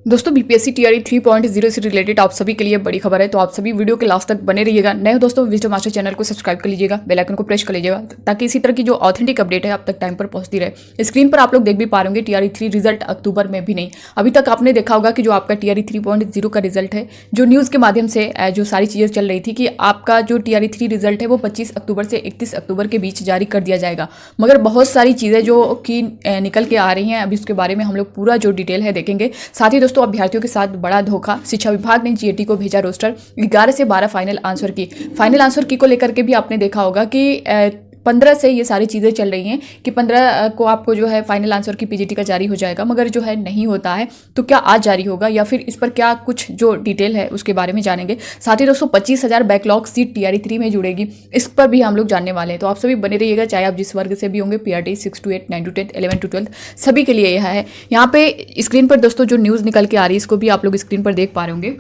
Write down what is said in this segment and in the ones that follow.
दोस्तों BPSC TRE 3.0 से related आप सभी के लिए बड़ी खबर है, तो आप सभी वीडियो के लास्ट तक बने रहिएगा। नए हो दोस्तों विजडम मास्टर चैनल को सब्सक्राइब कर लीजिएगा, बेल आइकन को प्रेस कर लीजिएगा ताकि इसी तरह की जो ऑथेंटिक अपडेट है आप तक टाइम पर पहुंचती रहे। स्क्रीन पर आप लोग देख भी पा रहे होंगे टीआरई 3 रिजल्ट अक्टूबर में भी नहीं, अभी तक आपने देखा होगा कि जो आपका टीआरई 3.0 का रिजल्ट है, जो न्यूज़ के माध्यम से जो सारी चीज़ें चल रही थी कि आपका जो टीआरई 3 रिजल्ट है वो 25 अक्टूबर से 31 अक्टूबर के बीच जारी कर दिया जाएगा। मगर बहुत सारी चीज़ें जो कि निकल के आ रही हैं, अभी उसके बारे में हम लोग पूरा जो डिटेल है देखेंगे। साथ ही दोस्तों अभ्यर्थियों के साथ बड़ा धोखा, शिक्षा विभाग ने जीएटी को भेजा रोस्टर, 11 से 12 फाइनल आंसर की को लेकर के भी आपने देखा होगा कि 15 से ये सारी चीज़ें चल रही हैं कि 15 को आपको जो है फाइनल आंसर की पीजीटी का जारी हो जाएगा, मगर जो है नहीं होता है। तो क्या आज जारी होगा या फिर इस पर क्या कुछ जो डिटेल है उसके बारे में जानेंगे। साथ ही दोस्तों 25,000 बैकलॉग सीट टीआरई 3 में जुड़ेगी, इस पर भी हम लोग जानने वाले हैं। तो आप सभी बने रहिएगा, चाहे आप जिस वर्ग से भी होंगे, पीआरटी 6 to 8, 9 to 10, 11 to 12 सभी के लिए यह है। यहाँ पे स्क्रीन पर दोस्तों जो न्यूज़ निकल के आ रही है इसको भी आप लोग स्क्रीन पर देख पा रहे होंगे।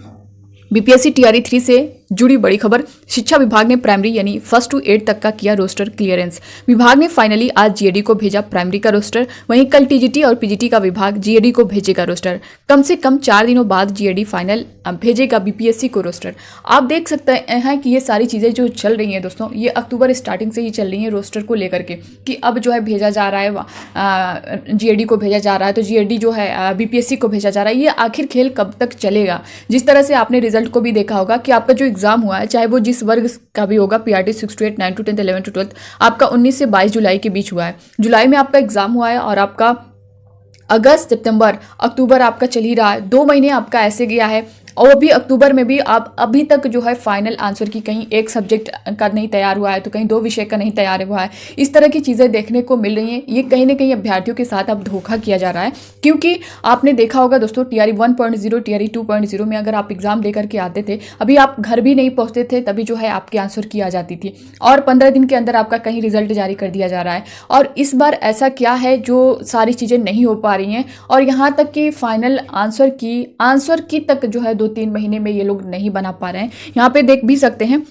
बीपीएससी टीआरई 3 से जुड़ी बड़ी खबर, शिक्षा विभाग ने प्राइमरी यानी 1st to 8 तक का किया रोस्टर क्लियरेंस। विभाग ने फाइनली आज जीएडी को भेजा प्राइमरी का रोस्टर, वहीं कल टीजीटी और पीजीटी का विभाग जीएडी को भेजेगा रोस्टर। कम से कम 4 दिनों बाद जीएडी फाइनल भेजेगा बीपीएससी को रोस्टर। आप देख सकते हैं कि ये सारी चीज़ें जो चल रही हैं दोस्तों, ये अक्टूबर स्टार्टिंग से ही चल रही हैं रोस्टर को लेकर के कि अब जो है भेजा जा रहा है, जीएडी को भेजा जा रहा है, तो जीएडी जो है बीपीएससी को भेजा जा रहा है। ये आखिर खेल कब तक चलेगा। जिस तरह से आपने रिजल्ट को भी देखा होगा कि आपका जो एग्जाम हुआ है, चाहे वो जिस वर्ग का भी होगा, पीआरटी 6 to 8, 9 to 10, 11 to 12, आपका 19 से 22 जुलाई के बीच हुआ है। जुलाई में आपका एग्जाम हुआ है और आपका अगस्त, सितंबर, अक्टूबर आपका चल ही रहा है। 2 महीने आपका ऐसे गया है और भी अक्टूबर में भी आप अभी तक जो है फाइनल आंसर की कहीं एक सब्जेक्ट का नहीं तैयार हुआ है, तो कहीं 2 विषय का नहीं तैयार हुआ है। इस तरह की चीज़ें देखने को मिल रही हैं। ये कहीं ना कहीं अभ्यर्थियों के साथ अब धोखा किया जा रहा है, क्योंकि आपने देखा होगा दोस्तों टीआरई 1.0, टीआरई 2.0 में अगर आप एग्जाम देकर के आते थे, अभी आप घर भी नहीं पहुँचते थे, तभी जो है आपकी आंसर की आ जाती थी और 15 दिन के अंदर आपका कहीं रिजल्ट जारी कर दिया जा रहा है। और इस बार ऐसा क्या है जो सारी चीज़ें नहीं हो पा रही हैं, और यहाँ तक कि फाइनल आंसर की तक जो है 2-3 महीने में ये लोग नहीं बना पा रहे हैं। यहाँ पे देख भी सकते हैं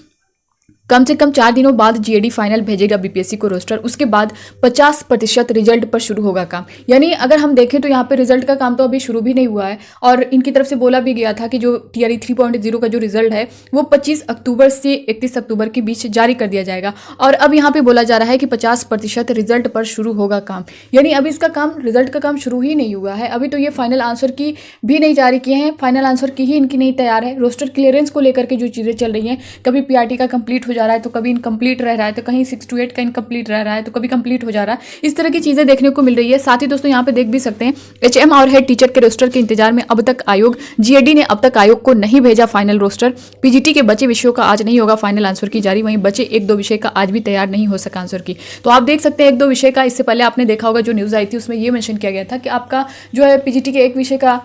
कम से कम 4 दिनों बाद जीएडी फाइनल भेजेगा बीपीएससी को रोस्टर, उसके बाद 50% रिजल्ट पर शुरू होगा काम। यानी अगर हम देखें तो यहाँ पे रिजल्ट का काम तो अभी शुरू भी नहीं हुआ है, और इनकी तरफ से बोला भी गया था कि जो टीआरई 3.0 का जो रिजल्ट है वो 25 अक्टूबर से 31 अक्टूबर के बीच जारी कर दिया जाएगा। और अब यहाँ पे बोला जा रहा है कि 50% रिजल्ट पर शुरू होगा काम। यानी अभी इसका काम, रिजल्ट का काम शुरू ही नहीं हुआ है। अभी तो ये फाइनल आंसर की भी नहीं जारी किए हैं, फाइनल आंसर की ही इनकी नहीं तैयार है। रोस्टर क्लियरेंस को लेकर के जो चीज़ें चल रही हैं, कभी पीआरटी का कंप्लीट हो जा रहा है तो कभी इनकम्प्लीट रह रहा है, तो कहीं 6 to 8 का इनकम्प्लीट रह रहा है, तो कभी कंप्लीट हो जा रहा है। इस तरह की चीजें देखने को मिल रही है। साथ ही दोस्तों यहाँ पे देख भी सकते हैं एचएम और हेड टीचर के रोस्टर के इंतजार में अब तक आयोग, जीएडी ने अब तक आयोग को नहीं भेजा फाइनल रोस्टर। पीजीटी के बचे विषयों का आज नहीं होगा फाइनल आंसर की जारी, वहीं बचे 1-2 विषय का आज भी तैयार नहीं हो सका आंसर की। तो आप देख सकते हैं 1-2 विषय का, इससे पहले आपने देखा होगा जो न्यूज आई थी उसमें ये मेंशन किया गया था कि आपका जो है पीजीटी के एक विषय का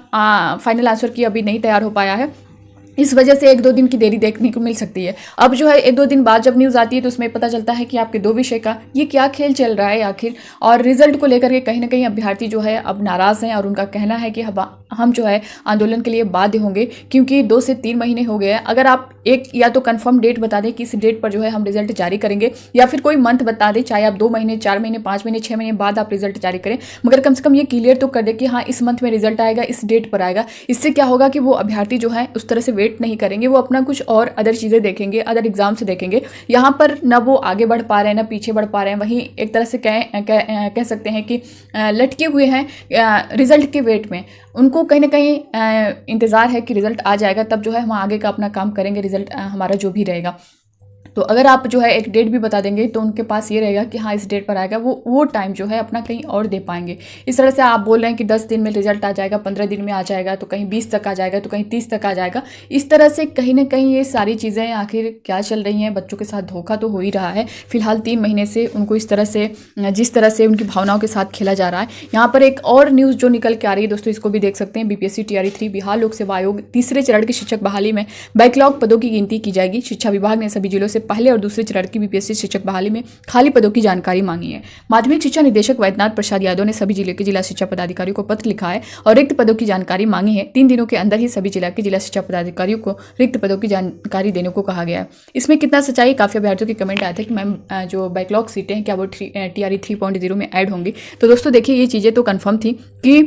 फाइनल आंसर की अभी नहीं तैयार हो पाया है, इस वजह से 1-2 दिन की देरी देखने को मिल सकती है। अब जो है 1-2 दिन बाद जब न्यूज़ आती है तो उसमें पता चलता है कि आपके 2 विषय का ये क्या खेल चल रहा है आखिर। और रिजल्ट को लेकर के कहीं ना कहीं अभ्यर्थी जो है अब नाराज़ हैं, और उनका कहना है कि हम जो है आंदोलन के लिए बाध्य होंगे, क्योंकि 2 से 3 महीने हो गए हैं। अगर आप एक या तो कंफर्म डेट बता दें कि इस डेट पर जो है हम रिजल्ट जारी करेंगे, या फिर कोई मंथ बता दें, चाहे आप 2 महीने, 4 महीने, 5 महीने, 6 महीने बाद आप रिजल्ट जारी करें, मगर कम से कम ये क्लियर तो कर दे कि हाँ इस मंथ में रिजल्ट आएगा, इस डेट पर आएगा। इससे क्या होगा कि वो अभ्यर्थी जो है उस तरह से वेट नहीं करेंगे, वो अपना कुछ और अदर चीज़ें देखेंगे, अदर एग्जाम से देखेंगे। यहाँ पर न वो आगे बढ़ पा रहे हैं, न पीछे बढ़ पा रहे हैं। वहीं एक तरह से कह सकते हैं कि लटके हुए हैं रिजल्ट के वेट में। उनको कहीं ना कहीं इंतज़ार है कि रिजल्ट आ जाएगा, तब जो है हम आगे का अपना काम करेंगे, रिजल्ट हमारा जो भी रहेगा। तो अगर आप जो है एक डेट भी बता देंगे तो उनके पास ये रहेगा कि हाँ इस डेट पर आएगा, वो टाइम जो है अपना कहीं और दे पाएंगे। इस तरह से आप बोल रहे हैं कि 10 दिन में रिजल्ट आ जाएगा, 15 दिन में आ जाएगा, तो कहीं 20 तक आ जाएगा, तो कहीं 30 तक आ जाएगा। इस तरह से कहीं ना कहीं ये सारी चीज़ें आखिर क्या चल रही हैं, बच्चों के साथ धोखा तो हो ही रहा है। फिलहाल 3 महीने से उनको इस तरह से, जिस तरह से उनकी भावनाओं के साथ खेला जा रहा है। यहाँ पर एक और न्यूज़ जो निकल के आ रही है दोस्तों, इसको भी देख सकते हैं। बीपीएससी टीआरई 3 बिहार लोक सेवा आयोग तीसरे चरण की शिक्षक बहाली में बैकलॉग पदों की गिनती की जाएगी। शिक्षा विभाग ने सभी जिलों से पहले और दूसरे चरण की बीपीएससी शिक्षक बहाली में खाली पदों की जानकारी मांगी है। माध्यमिक शिक्षा निदेशक वैद्यनाथ प्रसाद यादव ने सभी जिले के जिला शिक्षा पदाधिकारियों को पत्र लिखा है और रिक्त पदों की जानकारी मांगी है। 3 दिनों के अंदर ही सभी जिला के जिला शिक्षा पदाधिकारियों को रिक्त पदों की जानकारी देने को कहा गया है। इसमें कितना सच्चाई, काफी अभ्यर्थियों के कमेंट आए थे कि मैम जो बैकलॉग सीटें हैं क्या वो टीआरई 3.0 में ऐड होंगी। तो दोस्तों देखिए ये चीजें तो कंफर्म थी कि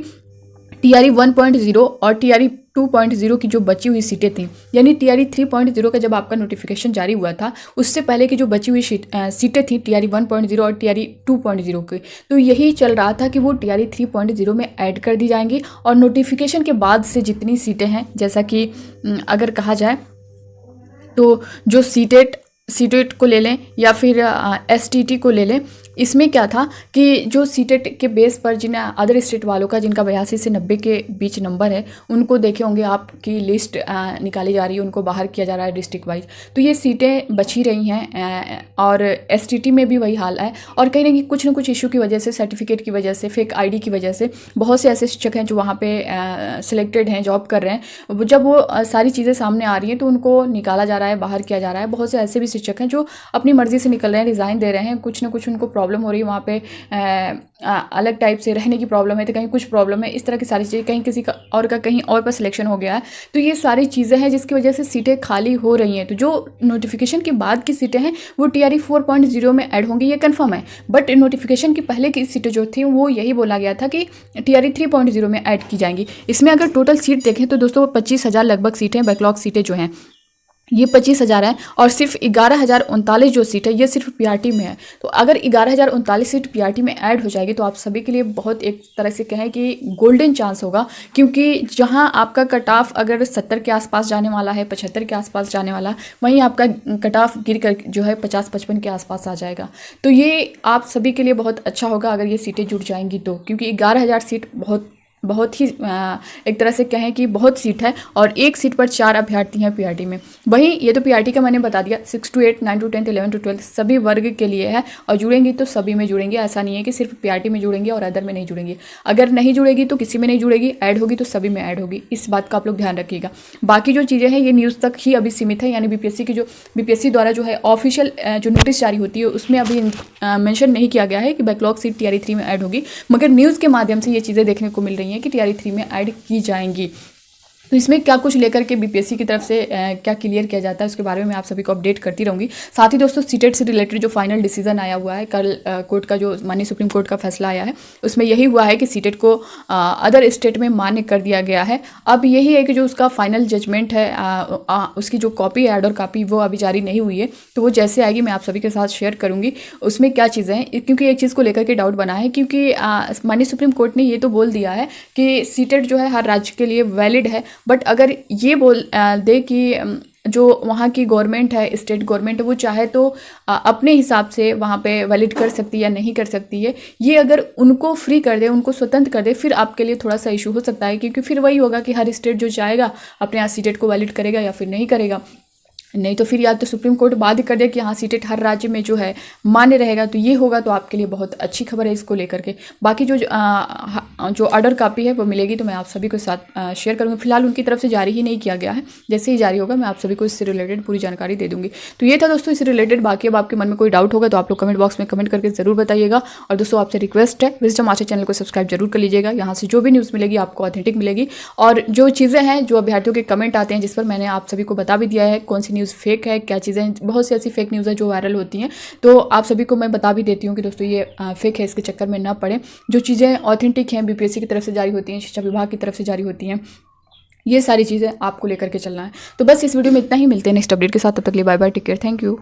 TRE 1.0 और TRE 2.0 की जो बची हुई सीटें थी, यानी TRE 3.0 का जब आपका नोटिफिकेशन जारी हुआ था उससे पहले की जो बची हुई सीटें थी TRE 1.0 और TRE 2.0 की, तो यही चल रहा था कि वो TRE 3.0 में ऐड कर दी जाएंगी। और नोटिफिकेशन के बाद से जितनी सीटें हैं, जैसा कि अगर कहा जाए तो जो सीटेट को ले लें या फिर STT को ले लें, इसमें क्या था कि जो सीटेट के बेस पर जिन अदर स्टेट वालों का जिनका 82 से 90 के बीच नंबर है, उनको देखे होंगे आपकी लिस्ट निकाली जा रही है, उनको बाहर किया जा रहा है डिस्ट्रिक्ट वाइज। तो ये सीटें बची रही हैं और STT में भी वही हाल है। और कहीं ना कहीं कुछ ना कुछ इशू की वजह से, सर्टिफिकेट की वजह से, फेक ID की वजह से बहुत से ऐसे शिक्षक हैं जो वहाँ पे सिलेक्टेड हैं, जॉब कर रहे हैं। जब वो सारी चीज़ें सामने आ रही हैं तो उनको निकाला जा रहा है, बाहर किया जा रहा है। बहुत से ऐसे भी शिक्षक हैं जो अपनी मर्जी से निकल रहे हैं, रिज़ाइन दे रहे हैं। कुछ ना कुछ उनको प्रॉब्लम हो रही है वहाँ पे, अलग टाइप से रहने की प्रॉब्लम है, तो कहीं कुछ प्रॉब्लम है, इस तरह की सारी चीज़ें, कहीं किसी का कहीं और पर सिलेक्शन हो गया है। तो ये सारी चीज़ें हैं जिसकी वजह से सीटें खाली हो रही हैं। तो जो नोटिफिकेशन के बाद की सीटें हैं वो TRE 4.0 में ऐड होंगी, ये कन्फर्म है। बट नोटिफिकेशन की पहले की सीटें जो थी वो यही बोला गया था कि TRE 3.0 में ऐड की जाएंगी। इसमें अगर टोटल सीट देखें तो दोस्तों 25,000 लगभग सीटें, बैकलॉग सीटें जो हैं ये 25,000 है। और सिर्फ 11,039 जो सीट है ये सिर्फ PRT में है। तो अगर 11,039 सीट PRT में ऐड हो जाएगी तो आप सभी के लिए बहुत, एक तरह से कहें कि गोल्डन चांस होगा, क्योंकि जहां आपका कट ऑफ अगर 70 के आसपास जाने वाला है, 75 के आसपास जाने वाला, वहीं आपका कट ऑफ गिर कर जो है 50-55 के आसपास आ जाएगा। तो ये आप सभी के लिए बहुत अच्छा होगा अगर ये सीटें जुड़ जाएंगी तो, क्योंकि 11,000 सीट बहुत ही एक तरह से कहें कि बहुत सीट है और एक सीट पर 4 अभ्यर्थी हैं PRT में। वहीं ये तो PRT का मैंने बता दिया, 6 to 8, 9 to 10, 11 to 12 सभी वर्ग के लिए है और जुड़ेंगी तो सभी में जुड़ेंगे। ऐसा नहीं है कि सिर्फ PRT में जुड़ेंगे और अदर में नहीं जुड़ेंगे। अगर नहीं जुड़ेगी तो किसी में नहीं जुड़ेगी, ऐड होगी तो सभी में ऐड होगी। इस बात का आप लोग ध्यान रखिएगा। बाकी जो चीज़ें हैं ये न्यूज़ तक ही अभी सीमित है, यानी BPSC द्वारा जो है ऑफिशियल जो नोटिस जारी होती है उसमें अभी मेंशन नहीं किया गया है कि बैकलॉग सीट TRE 3 में ऐड होगी, मगर न्यूज़ के माध्यम से ये चीज़ें देखने को मिल रही हैं कि TRE 3 में ऐड की जाएंगी। तो इसमें क्या कुछ लेकर के BPSC की तरफ से क्या क्लियर किया जाता है उसके बारे में मैं आप सभी को अपडेट करती रहूँगी। साथ ही दोस्तों सीटेट से रिलेटेड जो फाइनल डिसीजन आया हुआ है, कल कोर्ट का जो माननीय सुप्रीम कोर्ट का फैसला आया है उसमें यही हुआ है कि सीटेट को अदर स्टेट में मान्य कर दिया गया है। अब यही है कि जो उसका फाइनल जजमेंट है उसकी जो कॉपी है, ऑर्डर कॉपी, वो अभी जारी नहीं हुई है। तो वो जैसे आएगी मैं आप सभी के साथ शेयर करूँगी उसमें क्या चीज़ें हैं, क्योंकि एक चीज़ को लेकर के डाउट बना है, क्योंकि माननीय सुप्रीम कोर्ट ने ये तो बोल दिया है कि सीटेट जो है हर राज्य के लिए वैलिड है। बट अगर ये बोल दे कि जो वहाँ की गवर्नमेंट है, स्टेट गवर्नमेंट है, वो चाहे तो अपने हिसाब से वहाँ पे वैलिड कर सकती है या नहीं कर सकती है, ये अगर उनको फ्री कर दे, उनको स्वतंत्र कर दे, फिर आपके लिए थोड़ा सा इशू हो सकता है, क्योंकि फिर वही होगा कि हर स्टेट जो चाहेगा अपने यहाँ सीटेट को वैलिड करेगा या फिर नहीं करेगा। नहीं तो फिर या तो सुप्रीम कोर्ट बाद ही कर दे कि हाँ सीटेट हर राज्य में जो है मान्य रहेगा। तो ये होगा तो आपके लिए बहुत अच्छी खबर है इसको लेकर के। बाकी जो ऑर्डर कॉपी है वो मिलेगी तो मैं आप सभी के साथ शेयर करूँगी। फिलहाल उनकी तरफ से जारी ही नहीं किया गया है, जैसे ही जारी होगा मैं आप सभी को इससे रिलेटेड पूरी जानकारी दे दूँगी। तो ये था दोस्तों इससे रिलेटेड। बाकी अब आपके मन में कोई डाउट होगा तो आप लोग कमेंट बॉक्स में कमेंट करके ज़रूर बताइएगा। और दोस्तों आपसे रिक्वेस्ट है, विजडम आस्था चैनल को सब्सक्राइब जरूर कर लीजिएगा। यहाँ से जो भी न्यूज़ मिलेगी आपको ऑथेंटिक मिलेगी। और जो चीज़ें हैं, जो अभ्यर्थियों के कमेंट आते हैं जिस पर मैंने आप सभी को बता भी दिया है कौन सी न्यूज़ फेक है, क्या चीज़ें, बहुत सी ऐसी फेक न्यूज़ है जो वायरल होती हैं, तो आप सभी को मैं बता भी देती हूँ कि दोस्तों ये फेक है, इसके चक्कर में ना पड़े। जो चीज़ें ऑथेंटिक हैं, BPSC की तरफ से जारी होती हैं, शिक्षा विभाग की तरफ से जारी होती हैं, ये सारी चीज़ें आपको लेकर के चलना है। तो बस इस वीडियो में इतना ही, मिलते हैं नेक्स्ट अपडेट के साथ। तब तक के लिए bye bye, take care, thank you.